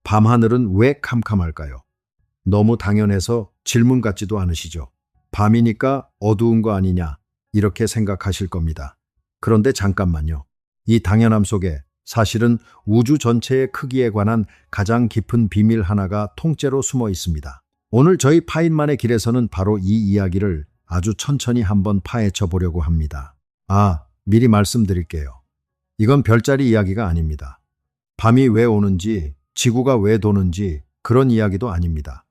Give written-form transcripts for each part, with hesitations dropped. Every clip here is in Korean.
밤하늘은 왜 캄캄할까요? 너무 당연해서 질문 같지도 않으시죠? 밤이니까 어두운 거 아니냐, 이렇게 생각하실 겁니다. 그런데 잠깐만요. 이 당연함 속에 사실은 우주 전체의 크기에 관한 가장 깊은 비밀 하나가 통째로 숨어 있습니다. 오늘 저희 파인만의 길에서는 바로 이 이야기를 아주 천천히 한번 파헤쳐 보려고 합니다. 미리 말씀드릴게요. 이건 별자리 이야기가 아닙니다. 밤이 왜 오는지, 지구가 왜 도는지 그런 이야기도 아닙니다.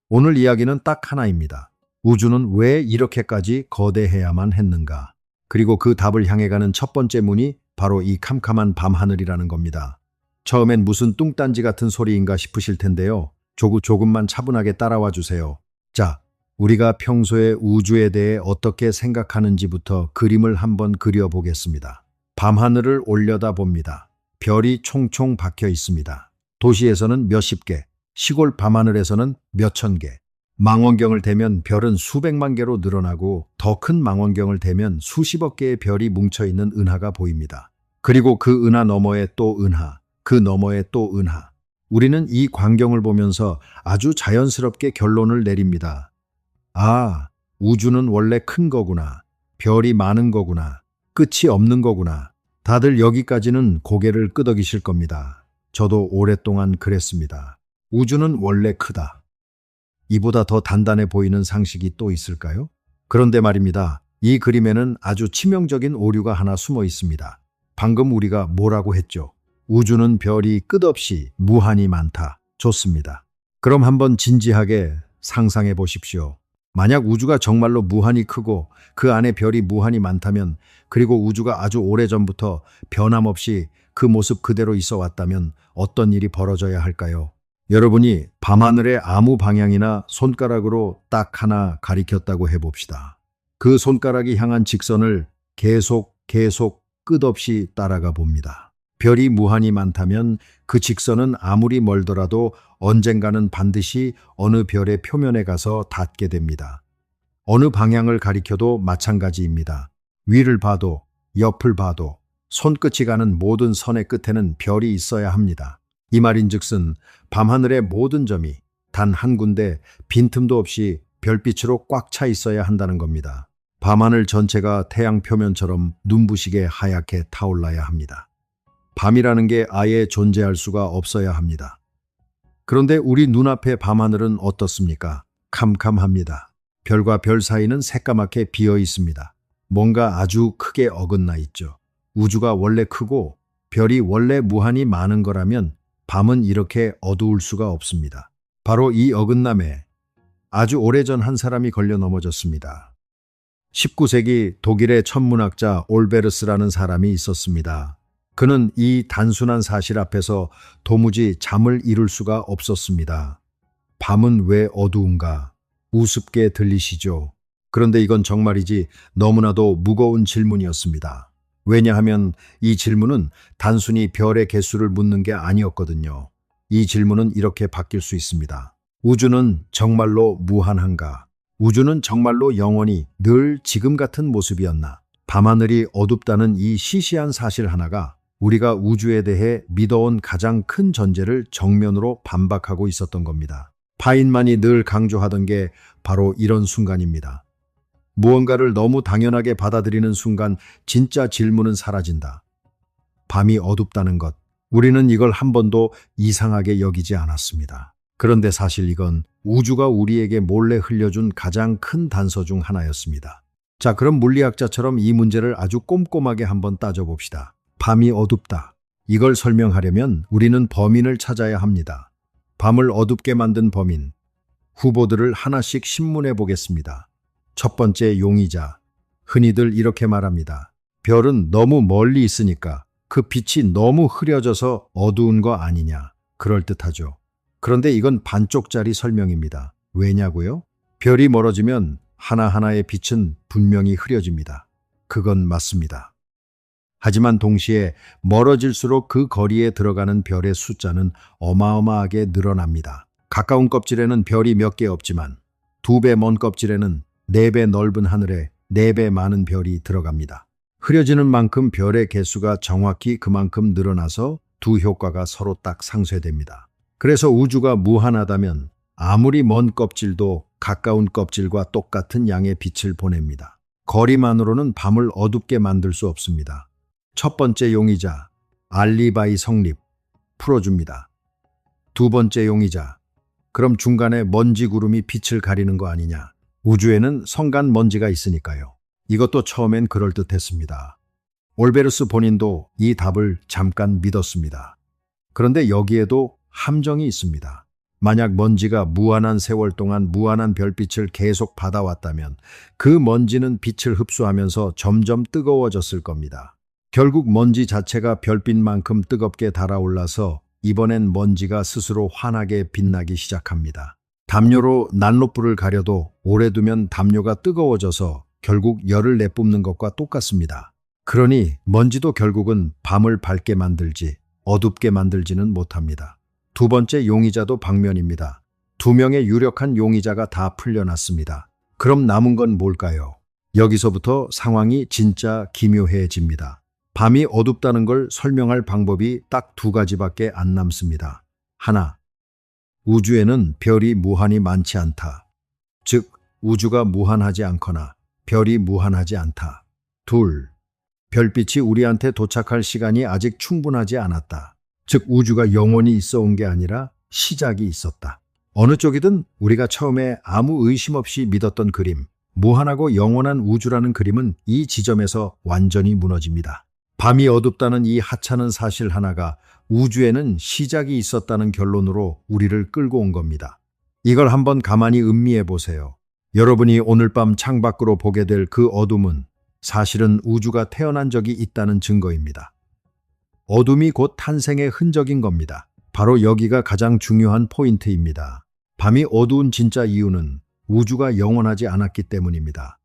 오늘 이야기는 딱 하나입니다. 우주는 왜 이렇게까지 거대해야만 했는가? 그리고 그 답을 향해 가는 첫 번째 문이 바로 이 캄캄한 밤하늘이라는 겁니다. 처음엔 무슨 뚱딴지 같은 소리인가 싶으실 텐데요. 조금만 차분하게 따라와 주세요. 자, 우리가 평소에 우주에 대해 어떻게 생각하는지부터 그림을 한번 그려보겠습니다. 밤하늘을 올려다봅니다. 별이 총총 박혀 있습니다. 도시에서는 몇십 개, 시골 밤하늘에서는 몇천 개. 망원경을 대면 별은 수백만 개로 늘어나고 더 큰 망원경을 대면 수십억 개의 별이 뭉쳐있는 은하가 보입니다. 그리고 그 은하 너머에 또 은하, 그 너머에 또 은하. 우리는 이 광경을 보면서 아주 자연스럽게 결론을 내립니다. 우주는 원래 큰 거구나. 별이 많은 거구나. 끝이 없는 거구나. 다들 여기까지는 고개를 끄덕이실 겁니다. 저도 오랫동안 그랬습니다. 우주는 원래 크다. 이보다 더 단단해 보이는 상식이 또 있을까요? 그런데 말입니다. 이 그림에는 아주 치명적인 오류가 하나 숨어 있습니다. 방금 우리가 뭐라고 했죠? 우주는 별이 끝없이 무한히 많다. 좋습니다. 그럼 한번 진지하게 상상해 보십시오. 만약 우주가 정말로 무한히 크고 그 안에 별이 무한히 많다면, 그리고 우주가 아주 오래전부터 변함없이 그 모습 그대로 있어 왔다면 어떤 일이 벌어져야 할까요? 여러분이 밤하늘의 아무 방향이나 손가락으로 딱 하나 가리켰다고 해봅시다. 그 손가락이 향한 직선을 계속 끝없이 따라가 봅니다. 별이 무한히 많다면 그 직선은 아무리 멀더라도 언젠가는 반드시 어느 별의 표면에 가서 닿게 됩니다. 어느 방향을 가리켜도 마찬가지입니다. 위를 봐도 옆을 봐도 손끝이 가는 모든 선의 끝에는 별이 있어야 합니다. 이 말인즉슨 밤하늘의 모든 점이 단 한 군데 빈틈도 없이 별빛으로 꽉 차 있어야 한다는 겁니다. 밤하늘 전체가 태양 표면처럼 눈부시게 하얗게 타올라야 합니다. 밤이라는 게 아예 존재할 수가 없어야 합니다. 그런데 우리 눈앞의 밤하늘은 어떻습니까? 캄캄합니다. 별과 별 사이는 새까맣게 비어 있습니다. 뭔가 아주 크게 어긋나 있죠. 우주가 원래 크고 별이 원래 무한히 많은 거라면 밤은 이렇게 어두울 수가 없습니다. 바로 이 어긋남에 아주 오래전 한 사람이 걸려 넘어졌습니다. 19세기 독일의 천문학자 올베르스라는 사람이 있었습니다. 그는 이 단순한 사실 앞에서 도무지 잠을 이룰 수가 없었습니다. 밤은 왜 어두운가? 우습게 들리시죠? 그런데 이건 정말이지 너무나도 무거운 질문이었습니다. 왜냐하면 이 질문은 단순히 별의 개수를 묻는 게 아니었거든요. 이 질문은 이렇게 바뀔 수 있습니다. 우주는 정말로 무한한가? 우주는 정말로 영원히 늘 지금 같은 모습이었나? 밤하늘이 어둡다는 이 시시한 사실 하나가 우리가 우주에 대해 믿어온 가장 큰 전제를 정면으로 반박하고 있었던 겁니다. 파인만이 늘 강조하던 게 바로 이런 순간입니다. 무언가를 너무 당연하게 받아들이는 순간 진짜 질문은 사라진다. 밤이 어둡다는 것, 우리는 이걸 한 번도 이상하게 여기지 않았습니다. 그런데 사실 이건 우주가 우리에게 몰래 흘려준 가장 큰 단서 중 하나였습니다. 자, 그럼 물리학자처럼 이 문제를 아주 꼼꼼하게 한번 따져봅시다. 밤이 어둡다. 이걸 설명하려면 우리는 범인을 찾아야 합니다. 밤을 어둡게 만든 범인. 후보들을 하나씩 신문해 보겠습니다. 첫 번째 용의자. 흔히들 이렇게 말합니다. 별은 너무 멀리 있으니까 그 빛이 너무 흐려져서 어두운 거 아니냐. 그럴듯하죠. 그런데 이건 반쪽짜리 설명입니다. 왜냐고요? 별이 멀어지면 하나하나의 빛은 분명히 흐려집니다. 그건 맞습니다. 하지만 동시에 멀어질수록 그 거리에 들어가는 별의 숫자는 어마어마하게 늘어납니다. 가까운 껍질에는 별이 몇 개 없지만 2배 먼 껍질에는 4배 넓은 하늘에 4배 많은 별이 들어갑니다. 흐려지는 만큼 별의 개수가 정확히 그만큼 늘어나서 두 효과가 서로 딱 상쇄됩니다. 그래서 우주가 무한하다면 아무리 먼 껍질도 가까운 껍질과 똑같은 양의 빛을 보냅니다. 거리만으로는 밤을 어둡게 만들 수 없습니다. 첫 번째 용의자, 알리바이 성립, 풀어줍니다. 두 번째 용의자, 그럼 중간에 먼지 구름이 빛을 가리는 거 아니냐? 우주에는 성간 먼지가 있으니까요. 이것도 처음엔 그럴듯했습니다. 올베르스 본인도 이 답을 잠깐 믿었습니다. 그런데 여기에도 함정이 있습니다. 만약 먼지가 무한한 세월 동안 무한한 별빛을 계속 받아왔다면 그 먼지는 빛을 흡수하면서 점점 뜨거워졌을 겁니다. 결국 먼지 자체가 별빛만큼 뜨겁게 달아올라서 이번엔 먼지가 스스로 환하게 빛나기 시작합니다. 담요로 난로불을 가려도 오래 두면 담요가 뜨거워져서 결국 열을 내뿜는 것과 똑같습니다. 그러니 먼지도 결국은 밤을 밝게 만들지 어둡게 만들지는 못합니다. 두 번째 용의자도 방면입니다. 두 명의 유력한 용의자가 다 풀려났습니다. 그럼 남은 건 뭘까요? 여기서부터 상황이 진짜 기묘해집니다. 밤이 어둡다는 걸 설명할 방법이 딱 두 가지밖에 안 남습니다. 하나, 우주에는 별이 무한히 많지 않다. 즉, 우주가 무한하지 않거나 별이 무한하지 않다. 둘, 별빛이 우리한테 도착할 시간이 아직 충분하지 않았다. 즉, 우주가 영원히 있어 온 게 아니라 시작이 있었다. 어느 쪽이든 우리가 처음에 아무 의심 없이 믿었던 그림, 무한하고 영원한 우주라는 그림은 이 지점에서 완전히 무너집니다. 밤이 어둡다는 이 하찮은 사실 하나가 우주에는 시작이 있었다는 결론으로 우리를 끌고 온 겁니다. 이걸 한번 가만히 음미해 보세요. 여러분이 오늘 밤 창밖으로 보게 될 그 어둠은 사실은 우주가 태어난 적이 있다는 증거입니다. 어둠이 곧 탄생의 흔적인 겁니다. 바로 여기가 가장 중요한 포인트입니다. 밤이 어두운 진짜 이유는 우주가 영원하지 않았기 때문입니다.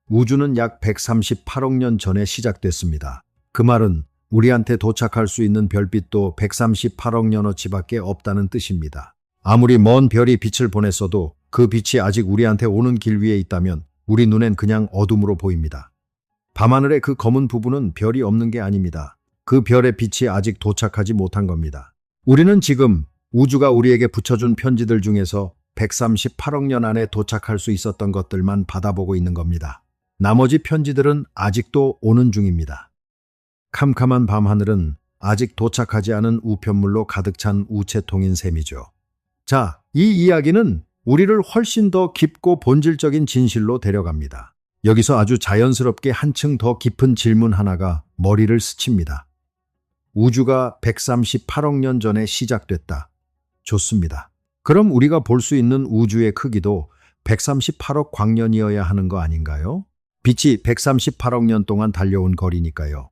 우주는 약 138억 년 전에 시작됐습니다. 그 말은 우리한테 도착할 수 있는 별빛도 138억 년어치밖에 없다는 뜻입니다. 아무리 먼 별이 빛을 보냈어도 그 빛이 아직 우리한테 오는 길 위에 있다면 우리 눈엔 그냥 어둠으로 보입니다. 밤하늘의 그 검은 부분은 별이 없는 게 아닙니다. 그 별의 빛이 아직 도착하지 못한 겁니다. 우리는 지금 우주가 우리에게 붙여준 편지들 중에서 138억 년 안에 도착할 수 있었던 것들만 받아보고 있는 겁니다. 나머지 편지들은 아직도 오는 중입니다. 캄캄한 밤하늘은 아직 도착하지 않은 우편물로 가득 찬 우체통인 셈이죠. 자, 이 이야기는 우리를 훨씬 더 깊고 본질적인 진실로 데려갑니다. 여기서 아주 자연스럽게 한층 더 깊은 질문 하나가 머리를 스칩니다. 우주가 138억 년 전에 시작됐다. 좋습니다. 그럼 우리가 볼 수 있는 우주의 크기도 138억 광년이어야 하는 거 아닌가요? 빛이 138억 년 동안 달려온 거리니까요.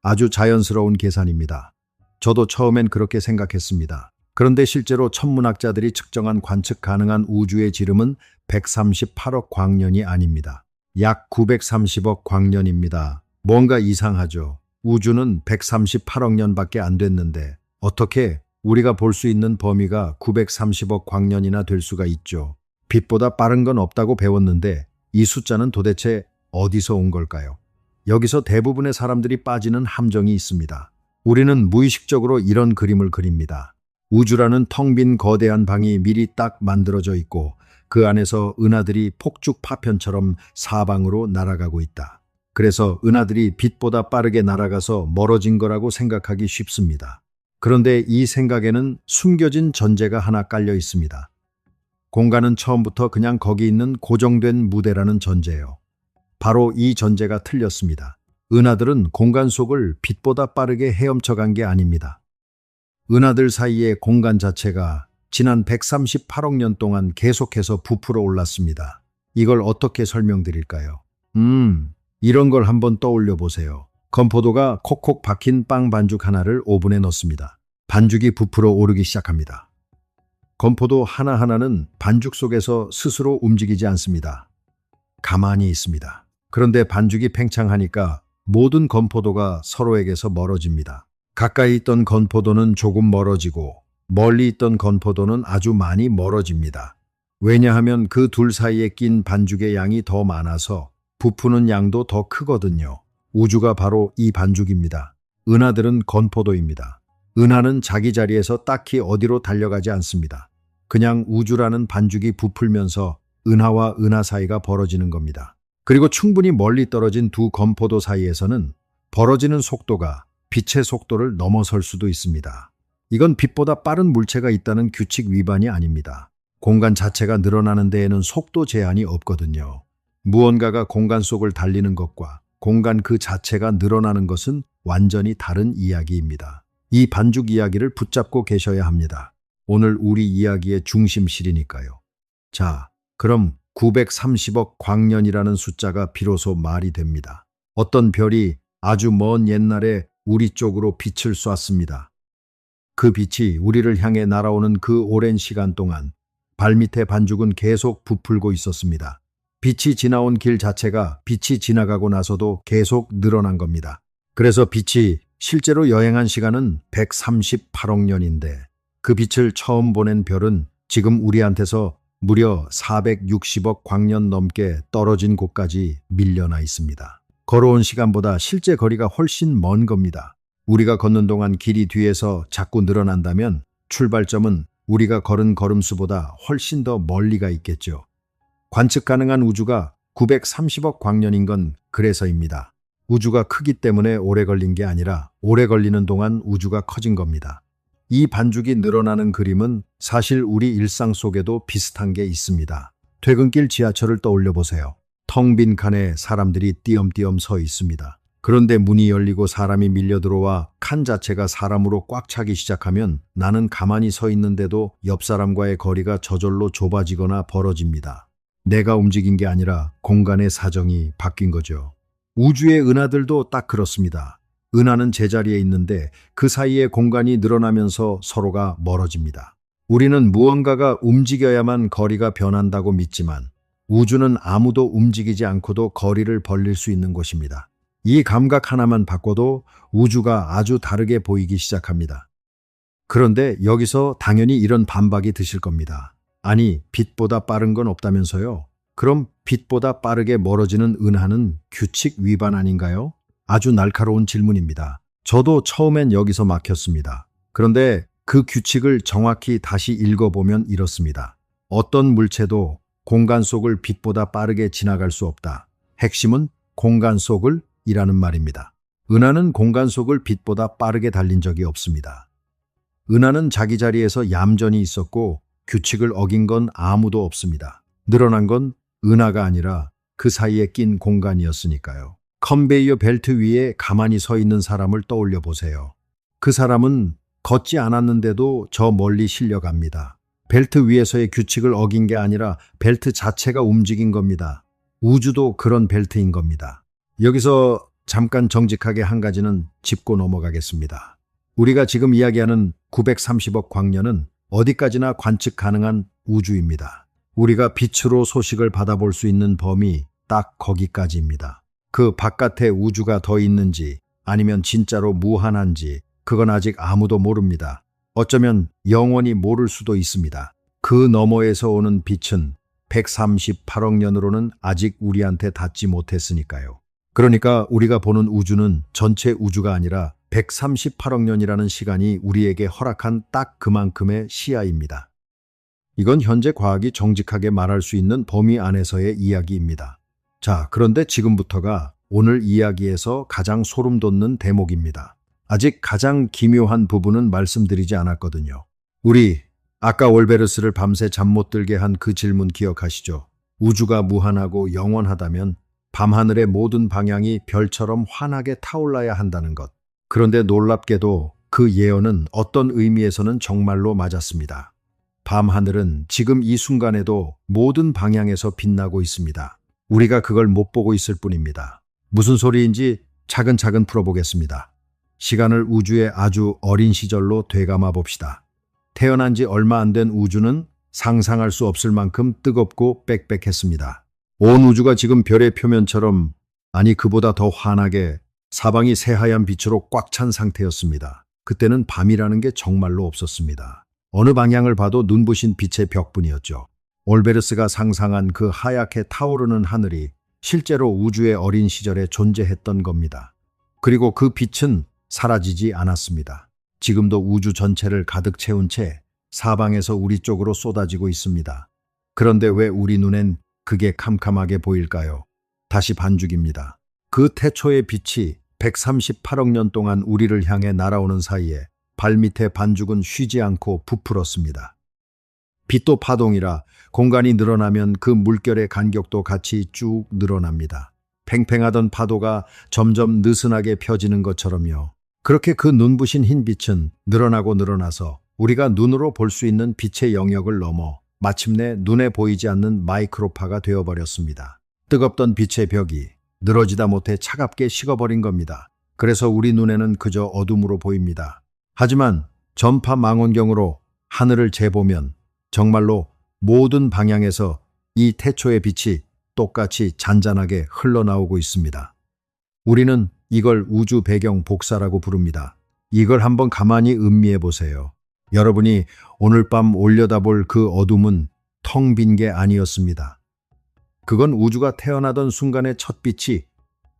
아주 자연스러운 계산입니다. 저도 처음엔 그렇게 생각했습니다. 그런데 실제로 천문학자들이 측정한 관측 가능한 우주의 지름은 138억 광년이 아닙니다. 약 930억 광년입니다. 뭔가 이상하죠. 우주는 138억 년밖에 안 됐는데 어떻게 우리가 볼 수 있는 범위가 930억 광년이나 될 수가 있죠. 빛보다 빠른 건 없다고 배웠는데 이 숫자는 도대체 어디서 온 걸까요? 여기서 대부분의 사람들이 빠지는 함정이 있습니다. 우리는 무의식적으로 이런 그림을 그립니다. 우주라는 텅 빈 거대한 방이 미리 딱 만들어져 있고 그 안에서 은하들이 폭죽 파편처럼 사방으로 날아가고 있다. 그래서 은하들이 빛보다 빠르게 날아가서 멀어진 거라고 생각하기 쉽습니다. 그런데 이 생각에는 숨겨진 전제가 하나 깔려 있습니다. 공간은 처음부터 그냥 거기 있는 고정된 무대라는 전제예요. 바로 이 전제가 틀렸습니다. 은하들은 공간 속을 빛보다 빠르게 헤엄쳐간 게 아닙니다. 은하들 사이의 공간 자체가 지난 138억 년 동안 계속해서 부풀어 올랐습니다. 이걸 어떻게 설명드릴까요? 이런 걸 한번 떠올려 보세요. 건포도가 콕콕 박힌 빵 반죽 하나를 오븐에 넣습니다. 반죽이 부풀어 오르기 시작합니다. 건포도 하나하나는 반죽 속에서 스스로 움직이지 않습니다. 가만히 있습니다. 그런데 반죽이 팽창하니까 모든 건포도가 서로에게서 멀어집니다. 가까이 있던 건포도는 조금 멀어지고 멀리 있던 건포도는 아주 많이 멀어집니다. 왜냐하면 그 둘 사이에 낀 반죽의 양이 더 많아서 부푸는 양도 더 크거든요. 우주가 바로 이 반죽입니다. 은하들은 건포도입니다. 은하는 자기 자리에서 딱히 어디로 달려가지 않습니다. 그냥 우주라는 반죽이 부풀면서 은하와 은하 사이가 벌어지는 겁니다. 그리고 충분히 멀리 떨어진 두 건포도 사이에서는 벌어지는 속도가 빛의 속도를 넘어설 수도 있습니다. 이건 빛보다 빠른 물체가 있다는 규칙 위반이 아닙니다. 공간 자체가 늘어나는 데에는 속도 제한이 없거든요. 무언가가 공간 속을 달리는 것과 공간 그 자체가 늘어나는 것은 완전히 다른 이야기입니다. 이 반죽 이야기를 붙잡고 계셔야 합니다. 오늘 우리 이야기의 중심실이니까요. 자, 그럼 930억 광년이라는 숫자가 비로소 말이 됩니다. 어떤 별이 아주 먼 옛날에 우리 쪽으로 빛을 쐈습니다. 그 빛이 우리를 향해 날아오는 그 오랜 시간 동안 발밑의 반죽은 계속 부풀고 있었습니다. 빛이 지나온 길 자체가 빛이 지나가고 나서도 계속 늘어난 겁니다. 그래서 빛이 실제로 여행한 시간은 138억 년인데 그 빛을 처음 보낸 별은 지금 우리한테서 무려 460억 광년 넘게 떨어진 곳까지 밀려나 있습니다. 걸어온 시간보다 실제 거리가 훨씬 먼 겁니다. 우리가 걷는 동안 길이 뒤에서 자꾸 늘어난다면 출발점은 우리가 걸은 걸음수보다 훨씬 더 멀리가 있겠죠. 관측 가능한 우주가 930억 광년인 건 그래서입니다. 우주가 크기 때문에 오래 걸린 게 아니라 오래 걸리는 동안 우주가 커진 겁니다. 이 반죽이 늘어나는 그림은 사실 우리 일상 속에도 비슷한 게 있습니다. 퇴근길 지하철을 떠올려 보세요. 텅 빈 칸에 사람들이 띄엄띄엄 서 있습니다. 그런데 문이 열리고 사람이 밀려 들어와 칸 자체가 사람으로 꽉 차기 시작하면 나는 가만히 서 있는데도 옆 사람과의 거리가 저절로 좁아지거나 벌어집니다. 내가 움직인 게 아니라 공간의 사정이 바뀐 거죠. 우주의 은하들도 딱 그렇습니다. 은하는 제자리에 있는데 그 사이에 공간이 늘어나면서 서로가 멀어집니다. 우리는 무언가가 움직여야만 거리가 변한다고 믿지만 우주는 아무도 움직이지 않고도 거리를 벌릴 수 있는 곳입니다. 이 감각 하나만 바꿔도 우주가 아주 다르게 보이기 시작합니다. 그런데 여기서 당연히 이런 반박이 드실 겁니다. 아니, 빛보다 빠른 건 없다면서요? 그럼 빛보다 빠르게 멀어지는 은하는 규칙 위반 아닌가요? 아주 날카로운 질문입니다. 저도 처음엔 여기서 막혔습니다. 그런데 그 규칙을 정확히 다시 읽어보면 이렇습니다. 어떤 물체도 공간 속을 빛보다 빠르게 지나갈 수 없다. 핵심은 공간 속을 이라는 말입니다. 은하는 공간 속을 빛보다 빠르게 달린 적이 없습니다. 은하는 자기 자리에서 얌전히 있었고 규칙을 어긴 건 아무도 없습니다. 늘어난 건 은하가 아니라 그 사이에 낀 공간이었으니까요. 컨베이어 벨트 위에 가만히 서 있는 사람을 떠올려 보세요. 그 사람은 걷지 않았는데도 저 멀리 실려갑니다. 벨트 위에서의 규칙을 어긴 게 아니라 벨트 자체가 움직인 겁니다. 우주도 그런 벨트인 겁니다. 여기서 잠깐 정직하게 한 가지는 짚고 넘어가겠습니다. 우리가 지금 이야기하는 930억 광년은 어디까지나 관측 가능한 우주입니다. 우리가 빛으로 소식을 받아볼 수 있는 범위 딱 거기까지입니다. 그 바깥에 우주가 더 있는지 아니면 진짜로 무한한지 그건 아직 아무도 모릅니다. 어쩌면 영원히 모를 수도 있습니다. 그 너머에서 오는 빛은 138억 년으로는 아직 우리한테 닿지 못했으니까요. 그러니까 우리가 보는 우주는 전체 우주가 아니라 138억 년이라는 시간이 우리에게 허락한 딱 그만큼의 시야입니다. 이건 현재 과학이 정직하게 말할 수 있는 범위 안에서의 이야기입니다. 자, 그런데 지금부터가 오늘 이야기에서 가장 소름 돋는 대목입니다. 아직 가장 기묘한 부분은 말씀드리지 않았거든요. 우리 아까 올베르스를 밤새 잠 못 들게 한 그 질문 기억하시죠? 우주가 무한하고 영원하다면 밤하늘의 모든 방향이 별처럼 환하게 타올라야 한다는 것. 그런데 놀랍게도 그 예언은 어떤 의미에서는 정말로 맞았습니다. 밤하늘은 지금 이 순간에도 모든 방향에서 빛나고 있습니다. 우리가 그걸 못 보고 있을 뿐입니다. 무슨 소리인지 차근차근 풀어보겠습니다. 시간을 우주의 아주 어린 시절로 되감아 봅시다. 태어난 지 얼마 안 된 우주는 상상할 수 없을 만큼 뜨겁고 빽빽했습니다. 온 우주가 지금 별의 표면처럼, 아니 그보다 더 환하게 사방이 새하얀 빛으로 꽉 찬 상태였습니다. 그때는 밤이라는 게 정말로 없었습니다. 어느 방향을 봐도 눈부신 빛의 벽뿐이었죠. 올베르스가 상상한 그 하얗게 타오르는 하늘이 실제로 우주의 어린 시절에 존재했던 겁니다. 그리고 그 빛은 사라지지 않았습니다. 지금도 우주 전체를 가득 채운 채 사방에서 우리 쪽으로 쏟아지고 있습니다. 그런데 왜 우리 눈엔 그게 캄캄하게 보일까요? 다시 반죽입니다. 그 태초의 빛이 138억 년 동안 우리를 향해 날아오는 사이에 발밑에 반죽은 쉬지 않고 부풀었습니다. 빛도 파동이라 공간이 늘어나면 그 물결의 간격도 같이 쭉 늘어납니다. 팽팽하던 파도가 점점 느슨하게 펴지는 것처럼요. 그렇게 그 눈부신 흰 빛은 늘어나고 늘어나서 우리가 눈으로 볼 수 있는 빛의 영역을 넘어 마침내 눈에 보이지 않는 마이크로파가 되어버렸습니다. 뜨겁던 빛의 벽이 늘어지다 못해 차갑게 식어버린 겁니다. 그래서 우리 눈에는 그저 어둠으로 보입니다. 하지만 전파 망원경으로 하늘을 재보면 정말로 모든 방향에서 이 태초의 빛이 똑같이 잔잔하게 흘러나오고 있습니다. 우리는 이걸 우주 배경 복사라고 부릅니다. 이걸 한번 가만히 음미해 보세요. 여러분이 오늘 밤 올려다볼 그 어둠은 텅 빈 게 아니었습니다. 그건 우주가 태어나던 순간의 첫 빛이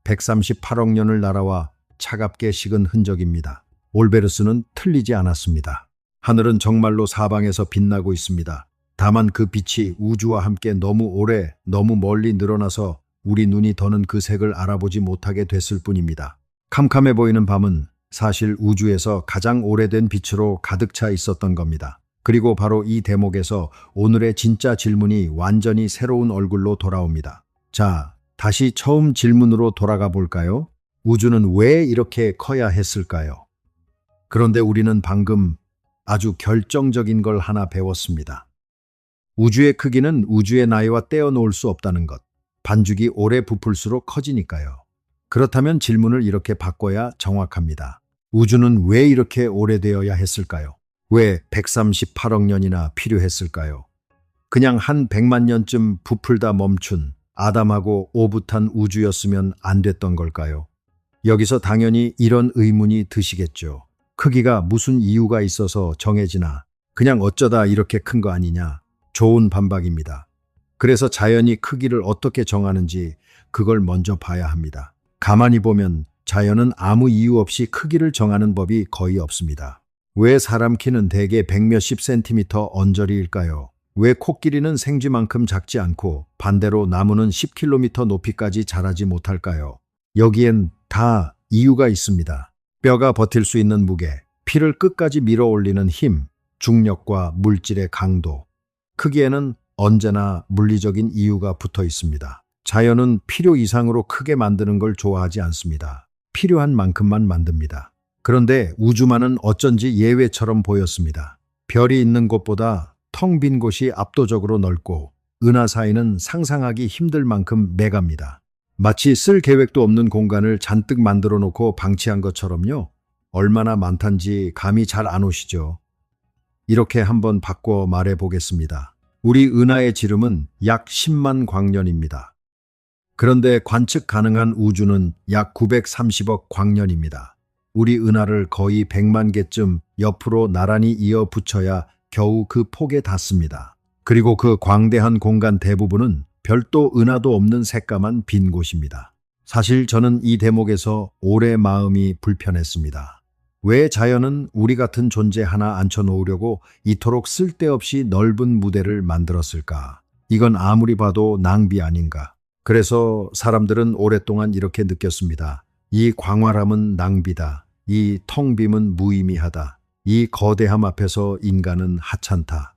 138억 년을 날아와 차갑게 식은 흔적입니다. 올베르스는 틀리지 않았습니다. 하늘은 정말로 사방에서 빛나고 있습니다. 다만 그 빛이 우주와 함께 너무 오래, 너무 멀리 늘어나서 우리 눈이 더는 그 색을 알아보지 못하게 됐을 뿐입니다. 캄캄해 보이는 밤은 사실 우주에서 가장 오래된 빛으로 가득 차 있었던 겁니다. 그리고 바로 이 대목에서 오늘의 진짜 질문이 완전히 새로운 얼굴로 돌아옵니다. 자, 다시 처음 질문으로 돌아가 볼까요? 우주는 왜 이렇게 커야 했을까요? 그런데 우리는 방금 아주 결정적인 걸 하나 배웠습니다. 우주의 크기는 우주의 나이와 떼어놓을 수 없다는 것. 반죽이 오래 부풀수록 커지니까요. 그렇다면 질문을 이렇게 바꿔야 정확합니다. 우주는 왜 이렇게 오래되어야 했을까요? 왜 138억 년이나 필요했을까요? 그냥 한 100만 년쯤 부풀다 멈춘 아담하고 오붓한 우주였으면 안 됐던 걸까요? 여기서 당연히 이런 의문이 드시겠죠. 크기가 무슨 이유가 있어서 정해지나 그냥 어쩌다 이렇게 큰 거 아니냐? 좋은 반박입니다. 그래서 자연이 크기를 어떻게 정하는지 그걸 먼저 봐야 합니다. 가만히 보면 자연은 아무 이유 없이 크기를 정하는 법이 거의 없습니다. 왜 사람 키는 대개 100몇십 센티미터 언저리일까요? 왜 코끼리는 생쥐만큼 작지 않고 반대로 나무는 10km 높이까지 자라지 못할까요? 여기엔 다 이유가 있습니다. 뼈가 버틸 수 있는 무게, 피를 끝까지 밀어 올리는 힘, 중력과 물질의 강도. 크기에는 언제나 물리적인 이유가 붙어 있습니다. 자연은 필요 이상으로 크게 만드는 걸 좋아하지 않습니다. 필요한 만큼만 만듭니다. 그런데 우주만은 어쩐지 예외처럼 보였습니다. 별이 있는 곳보다 텅 빈 곳이 압도적으로 넓고 은하 사이는 상상하기 힘들 만큼 매갑니다. 마치 쓸 계획도 없는 공간을 잔뜩 만들어 놓고 방치한 것처럼요. 얼마나 많단지 감이 잘 안 오시죠? 이렇게 한번 바꿔 말해 보겠습니다. 우리 은하의 지름은 약 10만 광년입니다. 그런데 관측 가능한 우주는 약 930억 광년입니다. 우리 은하를 거의 100만 개쯤 옆으로 나란히 이어 붙여야 겨우 그 폭에 닿습니다. 그리고 그 광대한 공간 대부분은 별도 은하도 없는 새까만 빈 곳입니다. 사실 저는 이 대목에서 오래 마음이 불편했습니다. 왜 자연은 우리 같은 존재 하나 앉혀놓으려고 이토록 쓸데없이 넓은 무대를 만들었을까? 이건 아무리 봐도 낭비 아닌가? 그래서 사람들은 오랫동안 이렇게 느꼈습니다. 이 광활함은 낭비다. 이 텅 빔은 무의미하다. 이 거대함 앞에서 인간은 하찮다.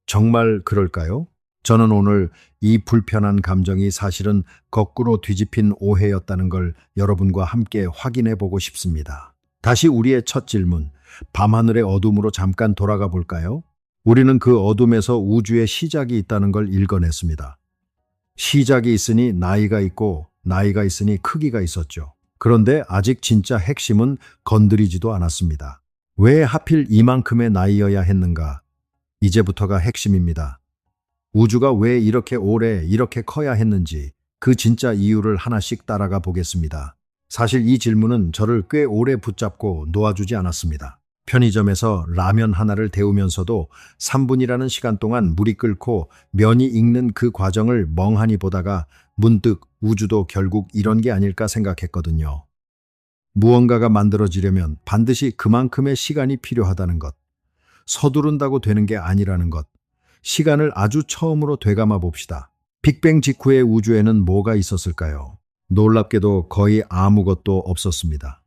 정말 그럴까요? 저는 오늘 이 불편한 감정이 사실은 거꾸로 뒤집힌 오해였다는 걸 여러분과 함께 확인해 보고 싶습니다. 다시 우리의 첫 질문, 밤하늘의 어둠으로 잠깐 돌아가 볼까요? 우리는 그 어둠에서 우주의 시작이 있다는 걸 읽어냈습니다. 시작이 있으니 나이가 있고 나이가 있으니 크기가 있었죠. 그런데 아직 진짜 핵심은 건드리지도 않았습니다. 왜 하필 이만큼의 나이여야 했는가? 이제부터가 핵심입니다. 우주가 왜 이렇게 오래 이렇게 커야 했는지 그 진짜 이유를 하나씩 따라가 보겠습니다. 사실 이 질문은 저를 꽤 오래 붙잡고 놓아주지 않았습니다. 편의점에서 라면 하나를 데우면서도 3분이라는 시간 동안 물이 끓고 면이 익는 그 과정을 멍하니 보다가 문득 우주도 결국 이런 게 아닐까 생각했거든요. 무언가가 만들어지려면 반드시 그만큼의 시간이 필요하다는 것. 서두른다고 되는 게 아니라는 것. 시간을 아주 처음으로 되감아 봅시다. 빅뱅 직후의 우주에는 뭐가 있었을까요? 놀랍게도 거의 아무것도 없었습니다.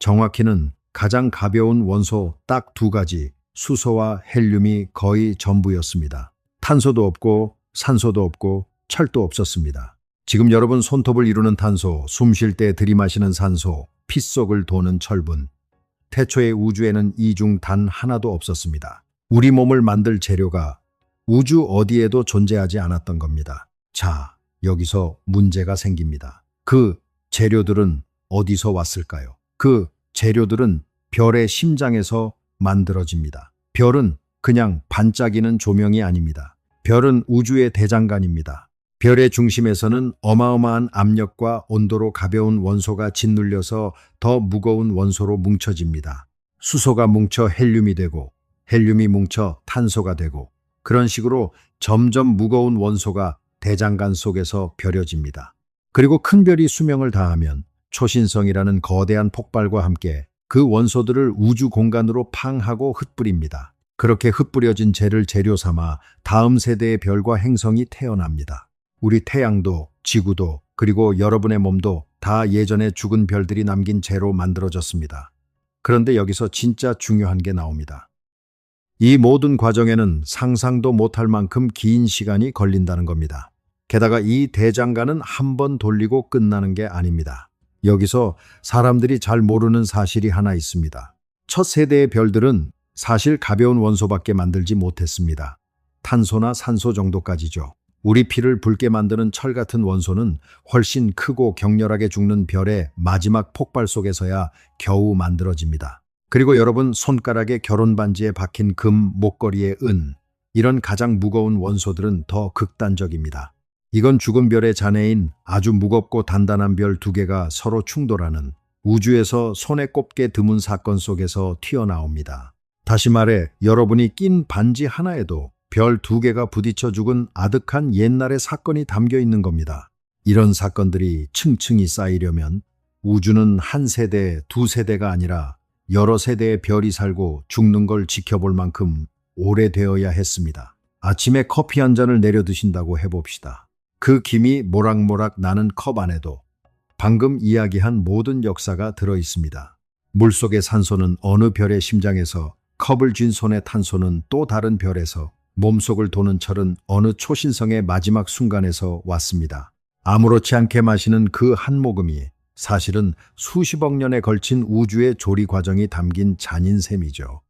정확히는 가장 가벼운 원소 딱 두 가지, 수소와 헬륨이 거의 전부였습니다. 탄소도 없고 산소도 없고 철도 없었습니다. 지금 여러분 손톱을 이루는 탄소, 숨 쉴 때 들이마시는 산소, 피 속을 도는 철분. 태초의 우주에는 이 중 단 하나도 없었습니다. 우리 몸을 만들 재료가 우주 어디에도 존재하지 않았던 겁니다. 자, 여기서 문제가 생깁니다. 그 재료들은 어디서 왔을까요? 그 재료들은 별의 심장에서 만들어집니다. 별은 그냥 반짝이는 조명이 아닙니다. 별은 우주의 대장간입니다. 별의 중심에서는 어마어마한 압력과 온도로 가벼운 원소가 짓눌려서 더 무거운 원소로 뭉쳐집니다. 수소가 뭉쳐 헬륨이 되고 헬륨이 뭉쳐 탄소가 되고 그런 식으로 점점 무거운 원소가 대장간 속에서 벼려집니다. 그리고 큰 별이 수명을 다하면 초신성이라는 거대한 폭발과 함께 그 원소들을 우주 공간으로 팡하고 흩뿌립니다. 그렇게 흩뿌려진 재를 재료 삼아 다음 세대의 별과 행성이 태어납니다. 우리 태양도 지구도 그리고 여러분의 몸도 다 예전에 죽은 별들이 남긴 재로 만들어졌습니다. 그런데 여기서 진짜 중요한 게 나옵니다. 이 모든 과정에는 상상도 못할 만큼 긴 시간이 걸린다는 겁니다. 게다가 이 대장간은 한 번 돌리고 끝나는 게 아닙니다. 여기서 사람들이 잘 모르는 사실이 하나 있습니다. 첫 세대의 별들은 사실 가벼운 원소밖에 만들지 못했습니다. 탄소나 산소 정도까지죠. 우리 피를 붉게 만드는 철 같은 원소는 훨씬 크고 격렬하게 죽는 별의 마지막 폭발 속에서야 겨우 만들어집니다. 그리고 여러분 손가락에 결혼 반지에 박힌 금, 목걸이에 은, 이런 가장 무거운 원소들은 더 극단적입니다. 이건 죽은 별의 잔해인 아주 무겁고 단단한 별 두 개가 서로 충돌하는 우주에서 손에 꼽게 드문 사건 속에서 튀어나옵니다. 다시 말해 여러분이 낀 반지 하나에도 별 두 개가 부딪혀 죽은 아득한 옛날의 사건이 담겨 있는 겁니다. 이런 사건들이 층층이 쌓이려면 우주는 한 세대, 두 세대가 아니라 여러 세대의 별이 살고 죽는 걸 지켜볼 만큼 오래되어야 했습니다. 아침에 커피 한 잔을 내려 드신다고 해봅시다. 그 김이 모락모락 나는 컵 안에도 방금 이야기한 모든 역사가 들어 있습니다. 물속의 산소는 어느 별의 심장에서, 컵을 쥔 손의 탄소는 또 다른 별에서, 몸속을 도는 철은 어느 초신성의 마지막 순간에서 왔습니다. 아무렇지 않게 마시는 그 한 모금이 사실은 수십억 년에 걸친 우주의 조리 과정이 담긴 잔인 셈이죠.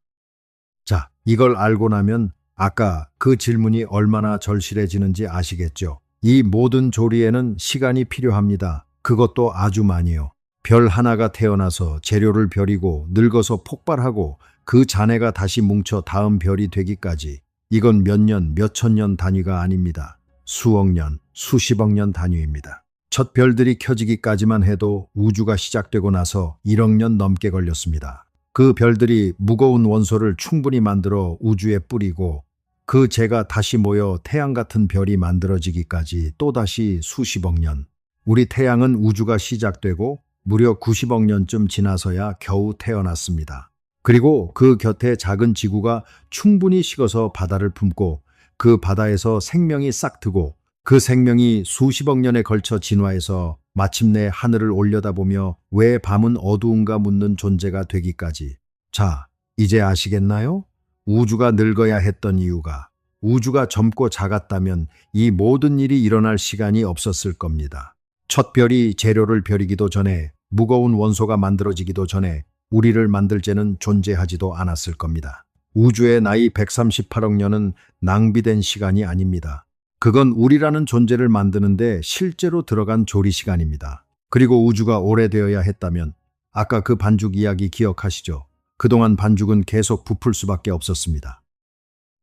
자, 이걸 알고 나면 아까 그 질문이 얼마나 절실해지는지 아시겠죠? 이 모든 조리에는 시간이 필요합니다. 그것도 아주 많이요. 별 하나가 태어나서 재료를 벼리고 늙어서 폭발하고 그 잔해가 다시 뭉쳐 다음 별이 되기까지 이건 몇 년, 몇천 년 단위가 아닙니다. 수억 년, 수십억 년 단위입니다. 첫 별들이 켜지기까지만 해도 우주가 시작되고 나서 1억 년 넘게 걸렸습니다. 그 별들이 무거운 원소를 충분히 만들어 우주에 뿌리고 그 재가 다시 모여 태양 같은 별이 만들어지기까지 또다시 수십억 년. 우리 태양은 우주가 시작되고 무려 90억 년쯤 지나서야 겨우 태어났습니다. 그리고 그 곁에 작은 지구가 충분히 식어서 바다를 품고 그 바다에서 생명이 싹트고 그 생명이 수십억 년에 걸쳐 진화해서 마침내 하늘을 올려다보며 왜 밤은 어두운가 묻는 존재가 되기까지. 자, 이제 아시겠나요? 우주가 늙어야 했던 이유가, 우주가 젊고 작았다면 이 모든 일이 일어날 시간이 없었을 겁니다. 첫 별이 재료를 벼리기도 전에, 무거운 원소가 만들어지기도 전에 우리를 만들 재는 존재하지도 않았을 겁니다. 우주의 나이 138억 년은 낭비된 시간이 아닙니다. 그건 우리라는 존재를 만드는데 실제로 들어간 조리 시간입니다. 그리고 우주가 오래되어야 했다면 아까 그 반죽 이야기 기억하시죠? 그동안 반죽은 계속 부풀 수밖에 없었습니다.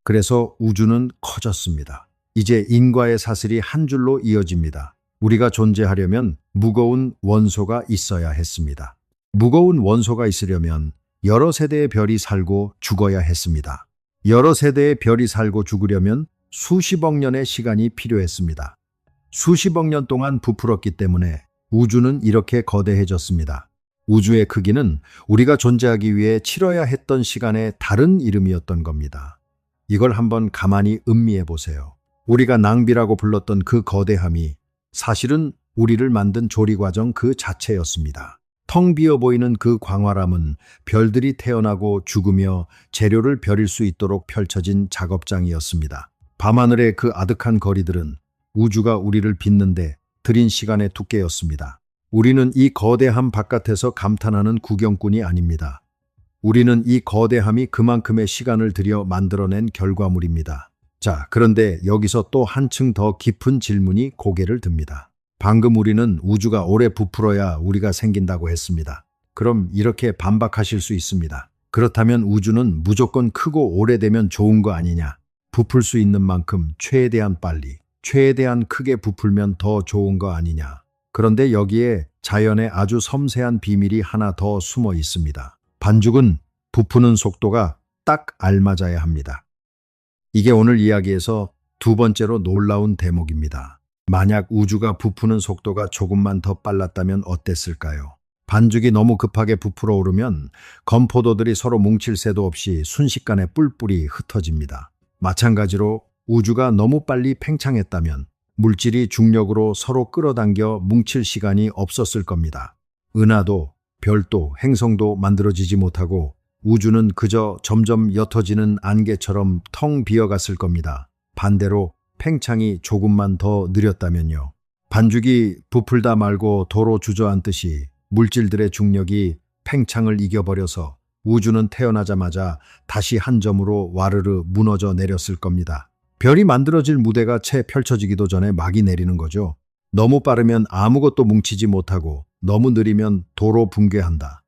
그래서 우주는 커졌습니다. 이제 인과의 사슬이 한 줄로 이어집니다. 우리가 존재하려면 무거운 원소가 있어야 했습니다. 무거운 원소가 있으려면 여러 세대의 별이 살고 죽어야 했습니다. 여러 세대의 별이 살고 죽으려면 수십억 년의 시간이 필요했습니다. 수십억 년 동안 부풀었기 때문에 우주는 이렇게 거대해졌습니다. 우주의 크기는 우리가 존재하기 위해 치러야 했던 시간의 다른 이름이었던 겁니다. 이걸 한번 가만히 음미해 보세요. 우리가 낭비라고 불렀던 그 거대함이 사실은 우리를 만든 조리 과정 그 자체였습니다. 텅 비어 보이는 그 광활함은 별들이 태어나고 죽으며 재료를 벼릴 수 있도록 펼쳐진 작업장이었습니다. 밤하늘의 그 아득한 거리들은 우주가 우리를 빚는데 들인 시간의 두께였습니다. 우리는 이 거대함 바깥에서 감탄하는 구경꾼이 아닙니다. 우리는 이 거대함이 그만큼의 시간을 들여 만들어낸 결과물입니다. 자, 그런데 여기서 또 한층 더 깊은 질문이 고개를 듭니다. 방금 우리는 우주가 오래 부풀어야 우리가 생긴다고 했습니다. 그럼 이렇게 반박하실 수 있습니다. 그렇다면 우주는 무조건 크고 오래되면 좋은 거 아니냐? 부풀 수 있는 만큼 최대한 빨리, 최대한 크게 부풀면 더 좋은 거 아니냐? 그런데 여기에 자연의 아주 섬세한 비밀이 하나 더 숨어 있습니다. 반죽은 부푸는 속도가 딱 알맞아야 합니다. 이게 오늘 이야기에서 두 번째로 놀라운 대목입니다. 만약 우주가 부푸는 속도가 조금만 더 빨랐다면 어땠을까요? 반죽이 너무 급하게 부풀어 오르면 건포도들이 서로 뭉칠 새도 없이 순식간에 뿔뿔이 흩어집니다. 마찬가지로 우주가 너무 빨리 팽창했다면 물질이 중력으로 서로 끌어당겨 뭉칠 시간이 없었을 겁니다. 은하도, 별도, 행성도 만들어지지 못하고 우주는 그저 점점 옅어지는 안개처럼 텅 비어갔을 겁니다. 반대로 팽창이 조금만 더 느렸다면요. 반죽이 부풀다 말고 도로 주저앉듯이 물질들의 중력이 팽창을 이겨버려서 우주는 태어나자마자 다시 한 점으로 와르르 무너져 내렸을 겁니다. 별이 만들어질 무대가 채 펼쳐지기도 전에 막이 내리는 거죠. 너무 빠르면 아무것도 뭉치지 못하고 너무 느리면 도로 붕괴한다.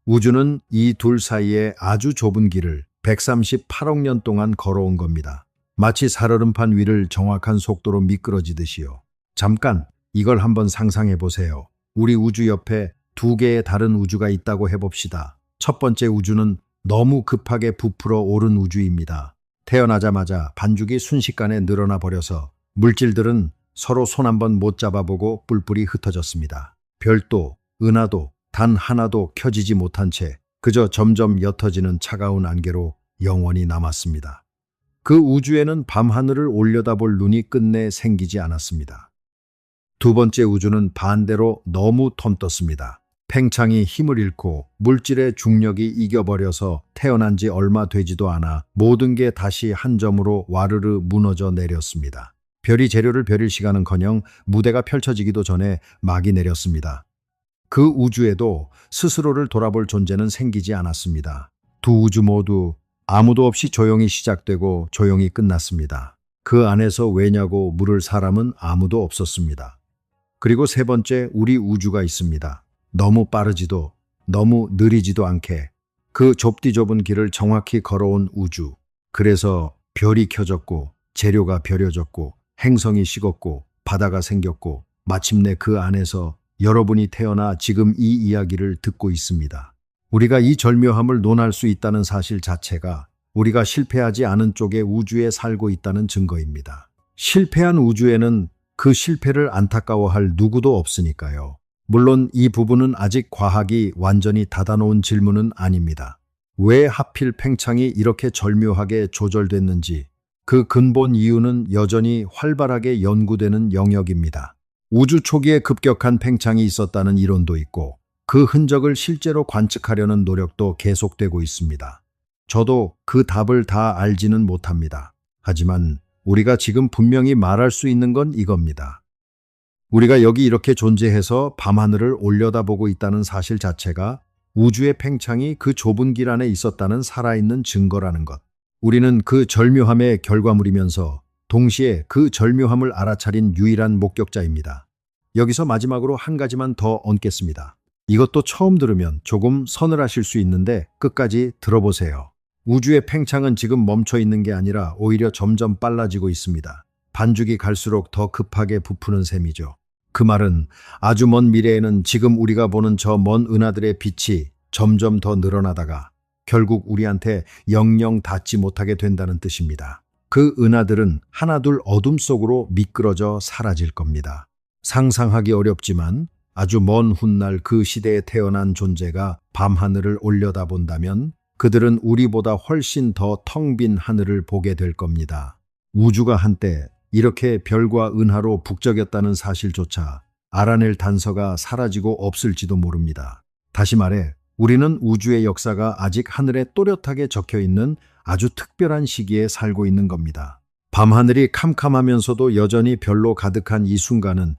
우주는 이 둘 사이에 아주 좁은 길을 138억 년 동안 걸어온 겁니다. 마치 살얼음판 위를 정확한 속도로 미끄러지듯이요. 잠깐 이걸 한번 상상해 보세요. 우리 우주 옆에 두 개의 다른 우주가 있다고 해봅시다. 첫 번째 우주는 너무 급하게 부풀어 오른 우주입니다. 태어나자마자 반죽이 순식간에 늘어나 버려서 물질들은 서로 손 한번 못 잡아보고 뿔뿔이 흩어졌습니다. 별도, 은하도 단 하나도 켜지지 못한 채 그저 점점 옅어지는 차가운 안개로 영원히 남았습니다. 그 우주에는 밤하늘을 올려다볼 눈이 끝내 생기지 않았습니다. 두 번째 우주는 반대로 너무 텀떴습니다. 팽창이 힘을 잃고 물질의 중력이 이겨버려서 태어난 지 얼마 되지도 않아 모든 게 다시 한 점으로 와르르 무너져 내렸습니다. 별이 재료를 벼릴 시간은커녕 무대가 펼쳐지기도 전에 막이 내렸습니다. 그 우주에도 스스로를 돌아볼 존재는 생기지 않았습니다. 두 우주 모두 아무도 없이 조용히 시작되고 조용히 끝났습니다. 그 안에서 왜냐고 물을 사람은 아무도 없었습니다. 그리고 세 번째 우리 우주가 있습니다. 너무 빠르지도 너무 느리지도 않게 그 좁디 좁은 길을 정확히 걸어온 우주. 그래서 별이 켜졌고 재료가 벼려졌고 행성이 식었고 바다가 생겼고 마침내 그 안에서 여러분이 태어나 지금 이 이야기를 듣고 있습니다. 우리가 이 절묘함을 논할 수 있다는 사실 자체가 우리가 실패하지 않은 쪽의 우주에 살고 있다는 증거입니다. 실패한 우주에는 그 실패를 안타까워할 누구도 없으니까요. 물론 이 부분은 아직 과학이 완전히 닫아놓은 질문은 아닙니다. 왜 하필 팽창이 이렇게 절묘하게 조절됐는지 그 근본 이유는 여전히 활발하게 연구되는 영역입니다. 우주 초기에 급격한 팽창이 있었다는 이론도 있고 그 흔적을 실제로 관측하려는 노력도 계속되고 있습니다. 저도 그 답을 다 알지는 못합니다. 하지만 우리가 지금 분명히 말할 수 있는 건 이겁니다. 우리가 여기 이렇게 존재해서 밤하늘을 올려다보고 있다는 사실 자체가 우주의 팽창이 그 좁은 길 안에 있었다는 살아있는 증거라는 것. 우리는 그 절묘함의 결과물이면서 동시에 그 절묘함을 알아차린 유일한 목격자입니다. 여기서 마지막으로 한 가지만 더 얹겠습니다. 이것도 처음 들으면 조금 서늘하실 수 있는데 끝까지 들어보세요. 우주의 팽창은 지금 멈춰 있는 게 아니라 오히려 점점 빨라지고 있습니다. 반죽이 갈수록 더 급하게 부푸는 셈이죠. 그 말은 아주 먼 미래에는 지금 우리가 보는 저 먼 은하들의 빛이 점점 더 늘어나다가 결국 우리한테 영영 닿지 못하게 된다는 뜻입니다. 그 은하들은 하나둘 어둠 속으로 미끄러져 사라질 겁니다. 상상하기 어렵지만 아주 먼 훗날 그 시대에 태어난 존재가 밤하늘을 올려다본다면 그들은 우리보다 훨씬 더 텅 빈 하늘을 보게 될 겁니다. 우주가 한때 이렇게 별과 은하로 북적였다는 사실조차 알아낼 단서가 사라지고 없을지도 모릅니다. 다시 말해, 우리는 우주의 역사가 아직 하늘에 또렷하게 적혀 있는 아주 특별한 시기에 살고 있는 겁니다. 밤하늘이 캄캄하면서도 여전히 별로 가득한 이 순간은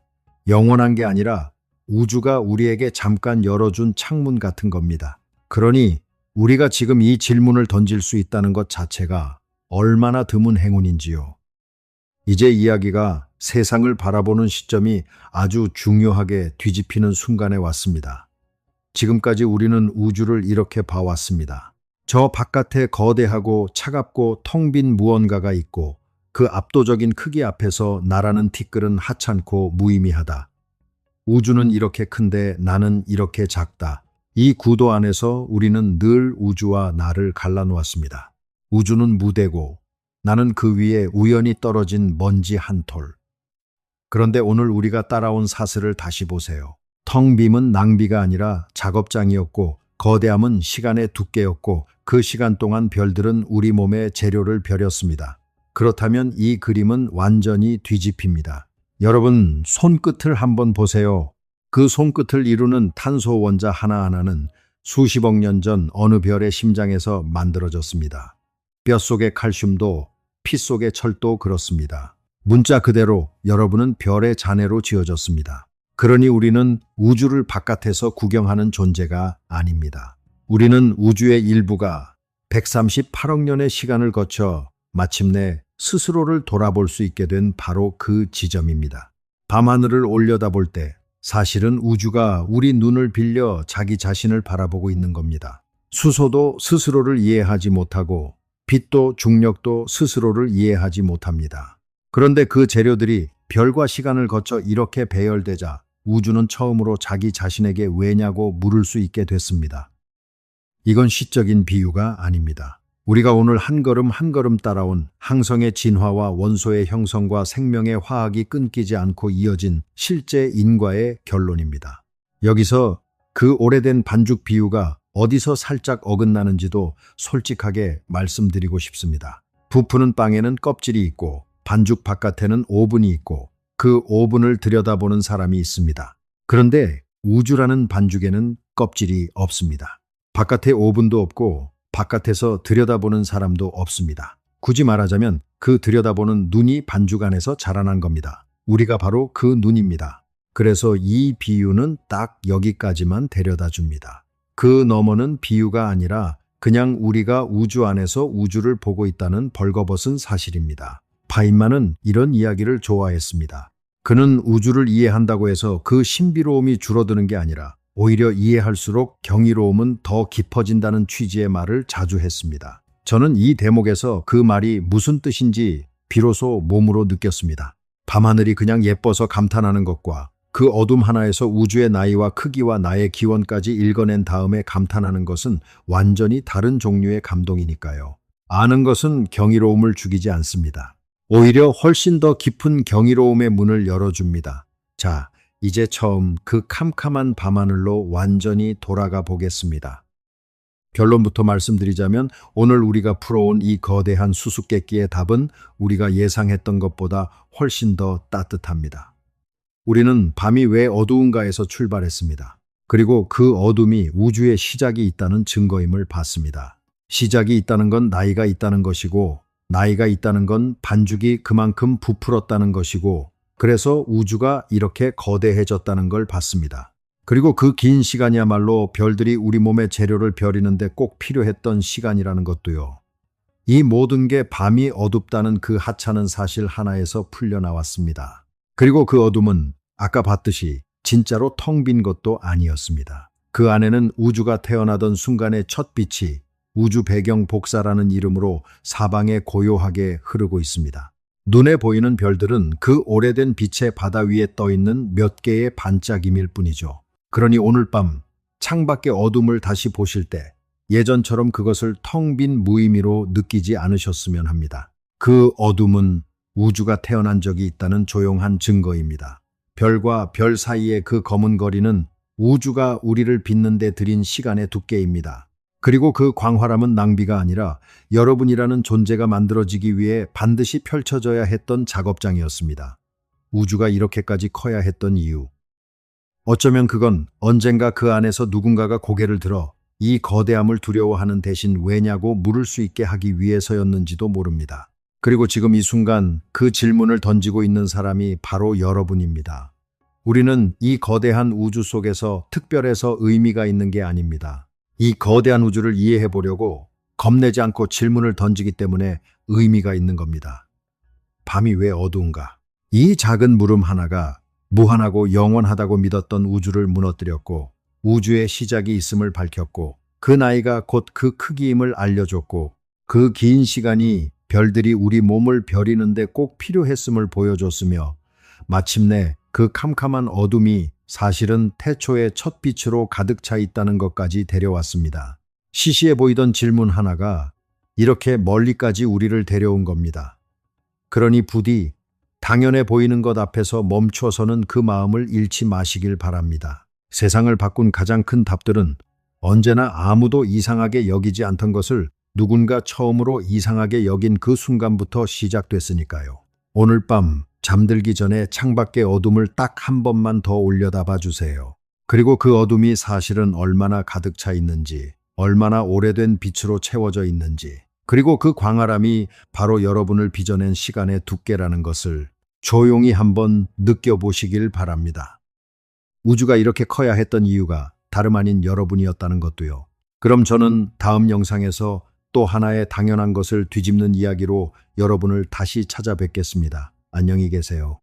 영원한 게 아니라 우주가 우리에게 잠깐 열어준 창문 같은 겁니다. 그러니 우리가 지금 이 질문을 던질 수 있다는 것 자체가 얼마나 드문 행운인지요. 이제 이야기가 세상을 바라보는 시점이 아주 중요하게 뒤집히는 순간에 왔습니다. 지금까지 우리는 우주를 이렇게 봐왔습니다. 저 바깥에 거대하고 차갑고 텅 빈 무언가가 있고 그 압도적인 크기 앞에서 나라는 티끌은 하찮고 무의미하다. 우주는 이렇게 큰데 나는 이렇게 작다. 이 구도 안에서 우리는 늘 우주와 나를 갈라놓았습니다. 우주는 무대고 나는 그 위에 우연히 떨어진 먼지 한 톨. 그런데 오늘 우리가 따라온 사슬을 다시 보세요. 텅 빔은 낭비가 아니라 작업장이었고 거대함은 시간의 두께였고 그 시간 동안 별들은 우리 몸의 재료를 벼렸습니다. 그렇다면 이 그림은 완전히 뒤집힙니다. 여러분, 손끝을 한번 보세요. 그 손끝을 이루는 탄소 원자 하나하나는 수십억 년 전 어느 별의 심장에서 만들어졌습니다. 뼛속의 칼슘도 피 속의 철도 그렇습니다. 문자 그대로 여러분은 별의 자네로 지어졌습니다. 그러니 우리는 우주를 바깥에서 구경하는 존재가 아닙니다. 우리는 우주의 일부가 138억 년의 시간을 거쳐 마침내 스스로를 돌아볼 수 있게 된 바로 그 지점입니다. 밤하늘을 올려다볼 때 사실은 우주가 우리 눈을 빌려 자기 자신을 바라보고 있는 겁니다. 수소도 스스로를 이해하지 못하고 빛도 중력도 스스로를 이해하지 못합니다. 그런데 그 재료들이 별과 시간을 거쳐 이렇게 배열되자 우주는 처음으로 자기 자신에게 왜냐고 물을 수 있게 됐습니다. 이건 시적인 비유가 아닙니다. 우리가 오늘 한 걸음 한 걸음 따라온 항성의 진화와 원소의 형성과 생명의 화학이 끊기지 않고 이어진 실제 인과의 결론입니다. 여기서 그 오래된 반죽 비유가 어디서 살짝 어긋나는지도 솔직하게 말씀드리고 싶습니다. 부푸는 빵에는 껍질이 있고 반죽 바깥에는 오븐이 있고 그 오븐을 들여다보는 사람이 있습니다. 그런데 우주라는 반죽에는 껍질이 없습니다. 바깥에 오븐도 없고 바깥에서 들여다보는 사람도 없습니다. 굳이 말하자면 그 들여다보는 눈이 반죽 안에서 자라난 겁니다. 우리가 바로 그 눈입니다. 그래서 이 비유는 딱 여기까지만 데려다 줍니다. 그 너머는 비유가 아니라 그냥 우리가 우주 안에서 우주를 보고 있다는 벌거벗은 사실입니다. 파인만은 이런 이야기를 좋아했습니다. 그는 우주를 이해한다고 해서 그 신비로움이 줄어드는 게 아니라 오히려 이해할수록 경이로움은 더 깊어진다는 취지의 말을 자주 했습니다. 저는 이 대목에서 그 말이 무슨 뜻인지 비로소 몸으로 느꼈습니다. 밤하늘이 그냥 예뻐서 감탄하는 것과 그 어둠 하나에서 우주의 나이와 크기와 나의 기원까지 읽어낸 다음에 감탄하는 것은 완전히 다른 종류의 감동이니까요. 아는 것은 경이로움을 죽이지 않습니다. 오히려 훨씬 더 깊은 경이로움의 문을 열어줍니다. 자, 이제 처음 그 캄캄한 밤하늘로 완전히 돌아가 보겠습니다. 결론부터 말씀드리자면 오늘 우리가 풀어온 이 거대한 수수께끼의 답은 우리가 예상했던 것보다 훨씬 더 따뜻합니다. 우리는 밤이 왜 어두운가에서 출발했습니다. 그리고 그 어둠이 우주의 시작이 있다는 증거임을 봤습니다. 시작이 있다는 건 나이가 있다는 것이고 나이가 있다는 건 반죽이 그만큼 부풀었다는 것이고 그래서 우주가 이렇게 거대해졌다는 걸 봤습니다. 그리고 그 긴 시간이야말로 별들이 우리 몸의 재료를 벼리는데 꼭 필요했던 시간이라는 것도요. 이 모든 게 밤이 어둡다는 그 하찮은 사실 하나에서 풀려나왔습니다. 그리고 그 어둠은 아까 봤듯이 진짜로 텅 빈 것도 아니었습니다. 그 안에는 우주가 태어나던 순간의 첫 빛이 우주 배경 복사라는 이름으로 사방에 고요하게 흐르고 있습니다. 눈에 보이는 별들은 그 오래된 빛의 바다 위에 떠있는 몇 개의 반짝임일 뿐이죠. 그러니 오늘 밤 창밖의 어둠을 다시 보실 때 예전처럼 그것을 텅 빈 무의미로 느끼지 않으셨으면 합니다. 그 어둠은 우주가 태어난 적이 있다는 조용한 증거입니다. 별과 별 사이의 그 검은 거리는 우주가 우리를 빚는 데 들인 시간의 두께입니다. 그리고 그 광활함은 낭비가 아니라 여러분이라는 존재가 만들어지기 위해 반드시 펼쳐져야 했던 작업장이었습니다. 우주가 이렇게까지 커야 했던 이유. 어쩌면 그건 언젠가 그 안에서 누군가가 고개를 들어 이 거대함을 두려워하는 대신 왜냐고 물을 수 있게 하기 위해서였는지도 모릅니다. 그리고 지금 이 순간 그 질문을 던지고 있는 사람이 바로 여러분입니다. 우리는 이 거대한 우주 속에서 특별해서 의미가 있는 게 아닙니다. 이 거대한 우주를 이해해 보려고 겁내지 않고 질문을 던지기 때문에 의미가 있는 겁니다. 밤이 왜 어두운가? 이 작은 물음 하나가 무한하고 영원하다고 믿었던 우주를 무너뜨렸고 우주의 시작이 있음을 밝혔고 그 나이가 곧 그 크기임을 알려줬고 그 긴 시간이 별들이 우리 몸을 벼리는데 꼭 필요했음을 보여줬으며 마침내 그 캄캄한 어둠이 사실은 태초의 첫 빛으로 가득 차 있다는 것까지 데려왔습니다. 시시해 보이던 질문 하나가 이렇게 멀리까지 우리를 데려온 겁니다. 그러니 부디 당연해 보이는 것 앞에서 멈춰서는 그 마음을 잃지 마시길 바랍니다. 세상을 바꾼 가장 큰 답들은 언제나 아무도 이상하게 여기지 않던 것을 누군가 처음으로 이상하게 여긴 그 순간부터 시작됐으니까요. 오늘 밤 잠들기 전에 창밖의 어둠을 딱 한 번만 더 올려다봐 주세요. 그리고 그 어둠이 사실은 얼마나 가득 차 있는지, 얼마나 오래된 빛으로 채워져 있는지, 그리고 그 광활함이 바로 여러분을 빚어낸 시간의 두께라는 것을 조용히 한번 느껴보시길 바랍니다. 우주가 이렇게 커야 했던 이유가 다름 아닌 여러분이었다는 것도요. 그럼 저는 다음 영상에서 또 하나의 당연한 것을 뒤집는 이야기로 여러분을 다시 찾아뵙겠습니다. 안녕히 계세요.